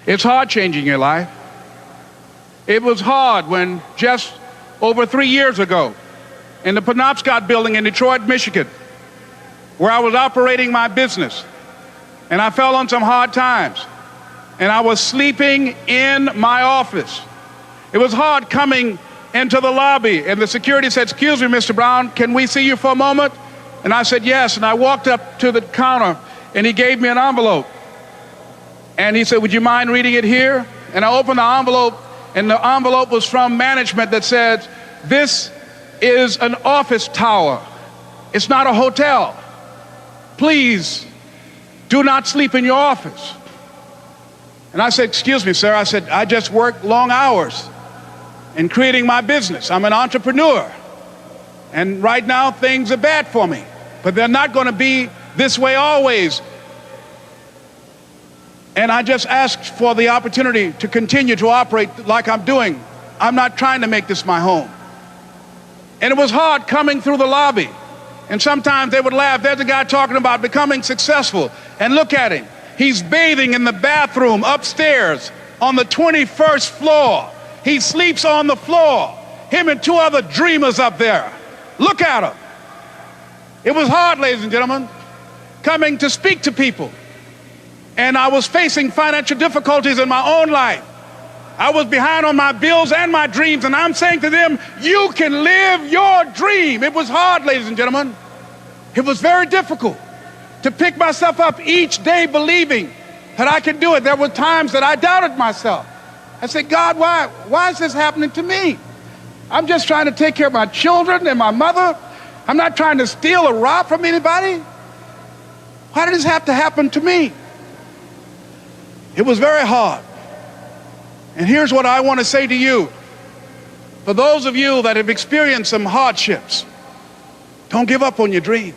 It's hard changing your life. It was hard when just over 3 years ago, in the Penobscot building in Detroit, Michigan, where I was operating my business, and I fell on some hard times, and I was sleeping in my office. It was hard coming into the lobby, and the security said, "Excuse me, Mr. Brown, can we see you for a moment?" And I said, "Yes," and I walked up to the counter, and he gave me an envelope. And he said, "Would you mind reading it here?" And I opened the envelope, and the envelope was from management that said, "This is an office tower. It's not a hotel. Please do not sleep in your office." And I said, "Excuse me, sir." I said, "I just work long hours in creating my business. I'm an entrepreneur. And right now things are bad for me, but they're not going to be this way always. And I just asked for the opportunity to continue to operate like I'm doing. I'm not trying to make this my home." And it was hard coming through the lobby. And sometimes they would laugh. There's a guy talking about becoming successful. And look at him. He's bathing in the bathroom upstairs on the 21st floor. He sleeps on the floor. Him and 2 other dreamers up there. Look at him. It was hard, ladies and gentlemen, coming to speak to people. And I was facing financial difficulties in my own life. I was behind on my bills and my dreams, and I'm saying to them, you can live your dream. It was hard, ladies and gentlemen. It was very difficult to pick myself up each day believing that I could do it. There were times that I doubted myself. I said, "God, why is this happening to me? I'm just trying to take care of my children and my mother. I'm not trying to steal or rob from anybody. Why did this have to happen to me?" It was very hard. And here's what I want to say to you. For those of you that have experienced some hardships, don't give up on your dream.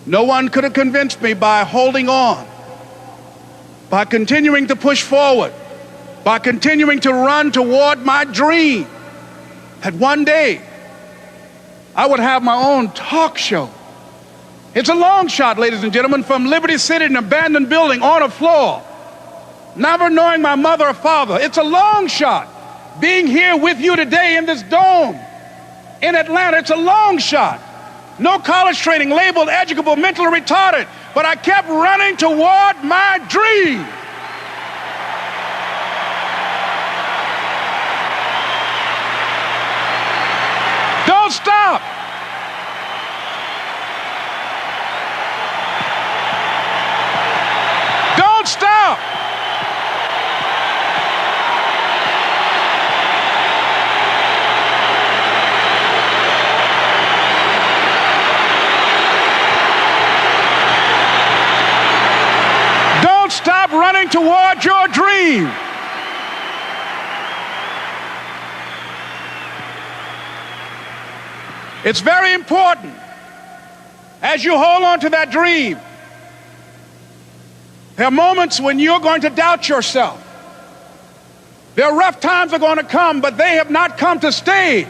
No one could have convinced me by holding on, by continuing to push forward, by continuing to run toward my dream, that one day I would have my own talk show. It's a long shot, ladies and gentlemen, from Liberty City, an abandoned building on a floor, never knowing my mother or father. It's a long shot. Being here with you today in this dome in Atlanta, it's a long shot. No college training, labeled educable, mentally retarded, but I kept running toward my dream. Don't stop. Don't stop. Don't stop running toward your dream. It's very important as you hold on to that dream. There are moments when you're going to doubt yourself. There are rough times are going to come, but they have not come to stay.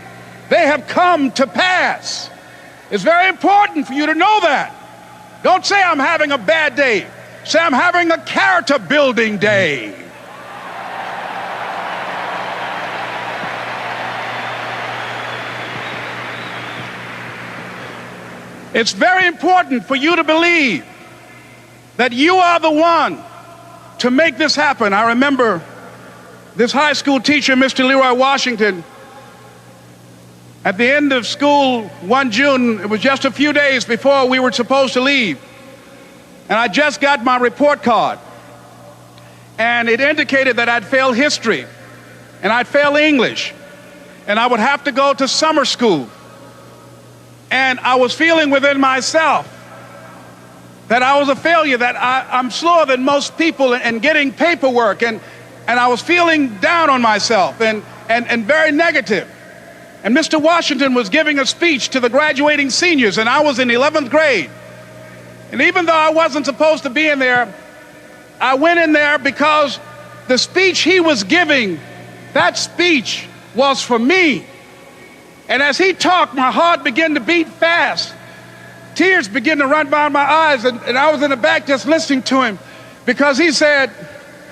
They have come to pass. It's very important for you to know that. Don't say I'm having a bad day. Say I'm having a character building day. It's very important for you to believe that you are the one to make this happen. I remember this high school teacher, Mr. Leroy Washington, at the end of school one June, it was just a few days before we were supposed to leave, and I just got my report card, and it indicated that I'd failed history, and I'd failed English, and I would have to go to summer school. And I was feeling within myself that I was a failure, that I'm slower than most people in getting paperwork, and I was feeling down on myself and very negative. And Mr. Washington was giving a speech to the graduating seniors, and I was in 11th grade. And even though I wasn't supposed to be in there, I went in there because the speech he was giving, that speech was for me. And as he talked, my heart began to beat fast. Tears began to run down my eyes, and I was in the back just listening to him, because he said,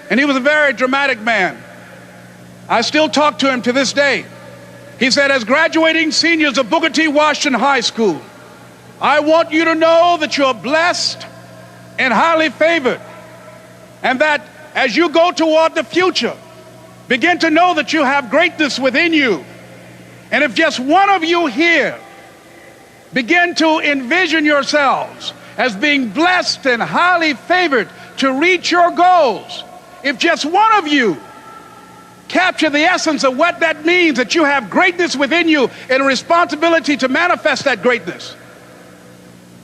And he was a very dramatic man. I still talk to him to this day. He said, as graduating seniors of Booker T. Washington High School, I want you to know that you're blessed and highly favored, and that as you go toward the future, begin to know that you have greatness within you. And if just one of you here begin to envision yourselves as being blessed and highly favored to reach your goals, if just one of you capture the essence of what that means, that you have greatness within you and a responsibility to manifest that greatness,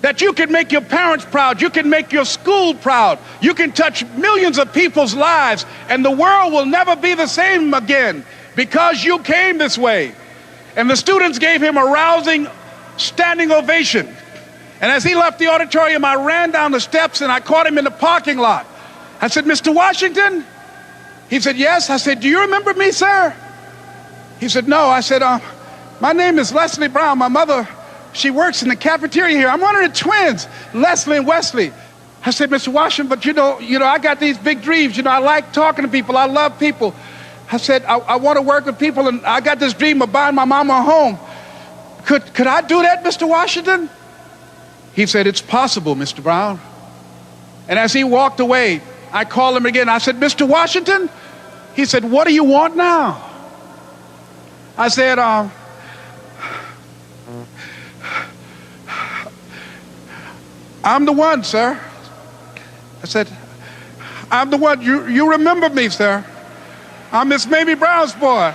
that you can make your parents proud, you can make your school proud, you can touch millions of people's lives, and the world will never be the same again because you came this way. And the students gave him a rousing standing ovation. And as he left the auditorium, I ran down the steps and I caught him in the parking lot. I said, Mr. Washington? He said, yes. I said, do you remember me, sir? He said, no. I said, my name is Leslie Brown. My mother, she works in the cafeteria here. I'm one of the twins, Leslie and Wesley. I said, Mr. Washington, but you know, I got these big dreams. I like talking to people. I love people. I said, I want to work with people, and I got this dream of buying my mama a home. Could I do that, Mr. Washington? He said, it's possible, Mr. Brown. And as he walked away, I called him again. I said, Mr. Washington? He said, what do you want now? I said, I'm the one, sir. I said, I'm the one. You remember me, sir. I'm Miss Mamie Brown's boy.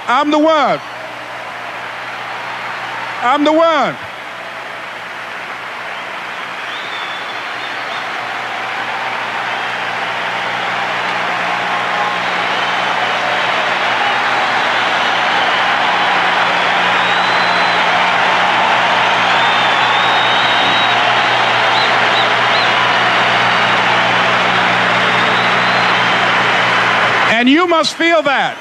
I'm the one. I'm the one. And you must feel that's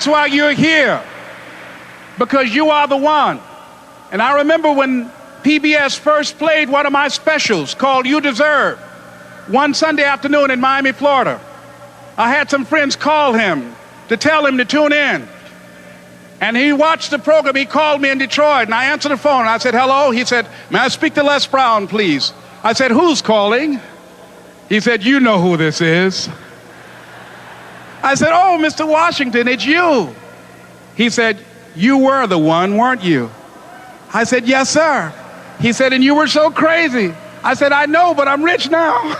why you're here, because you are the one. And I remember when PBS first played one of my specials called You Deserve, one Sunday afternoon in Miami, Florida. I had some friends call him to tell him to tune in. And he watched the program. He called me in Detroit, and I answered the phone. I said, hello. He said, may I speak to Les Brown, please? I said, who's calling? He said, you know who this is. I said, oh, Mr. Washington, it's you. He said, you were the one, weren't you? I said, yes, sir. He said, and you were so crazy. I said, I know, but I'm rich now.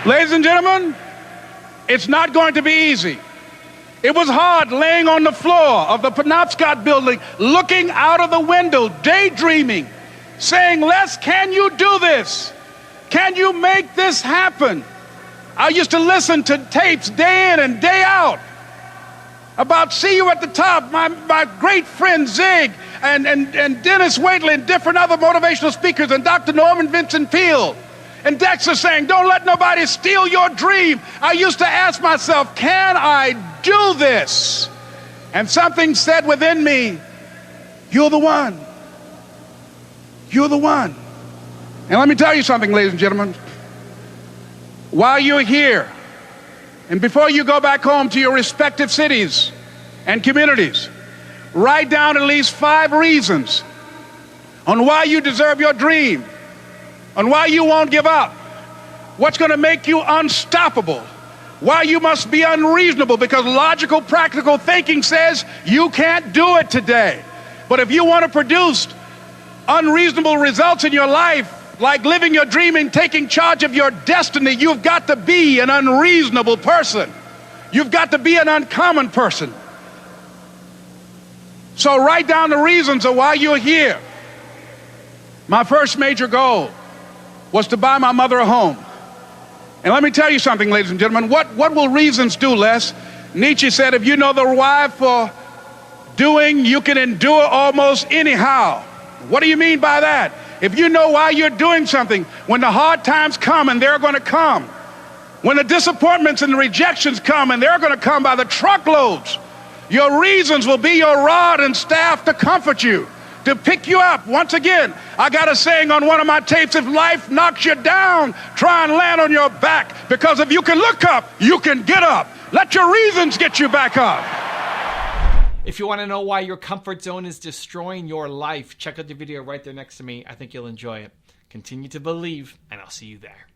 Ladies and gentlemen, it's not going to be easy. It was hard laying on the floor of the Penobscot building, looking out of the window, daydreaming, saying, Les, can you do this? Can you make this happen? I used to listen to tapes day in and day out about See You at the Top, my great friend Zig and Dennis Waitley and different other motivational speakers, and Dr. Norman Vincent Peale. And Dexter saying, don't let nobody steal your dream. I used to ask myself, can I do this? And something said within me, you're the one. You're the one. And let me tell you something, ladies and gentlemen. While you're here, and before you go back home to your respective cities and communities, write down at least 5 reasons on why you deserve your dream, on why you won't give up, what's going to make you unstoppable, why you must be unreasonable, because logical, practical thinking says you can't do it today. But if you want to produce unreasonable results in your life, like living your dream and taking charge of your destiny, you've got to be an unreasonable person. You've got to be an uncommon person. So write down the reasons of why you're here. My first major goal was to buy my mother a home. And let me tell you something, ladies and gentlemen. What will reasons do, Les? Nietzsche said, if you know the why for doing, you can endure almost anyhow. What do you mean by that? If you know why you're doing something, when the hard times come, and they're going to come, When the disappointments and the rejections come, and they're going to come by the truckloads, your reasons will be your rod and staff to comfort you, to pick you up. Once again, I got a saying on one of my tapes: if life knocks you down, try and land on your back, because if you can look up, you can get up. Let your reasons get you back up. If you want to know why your comfort zone is destroying your life, check out the video right there next to me. I think you'll enjoy it. Continue to believe, and I'll see you there.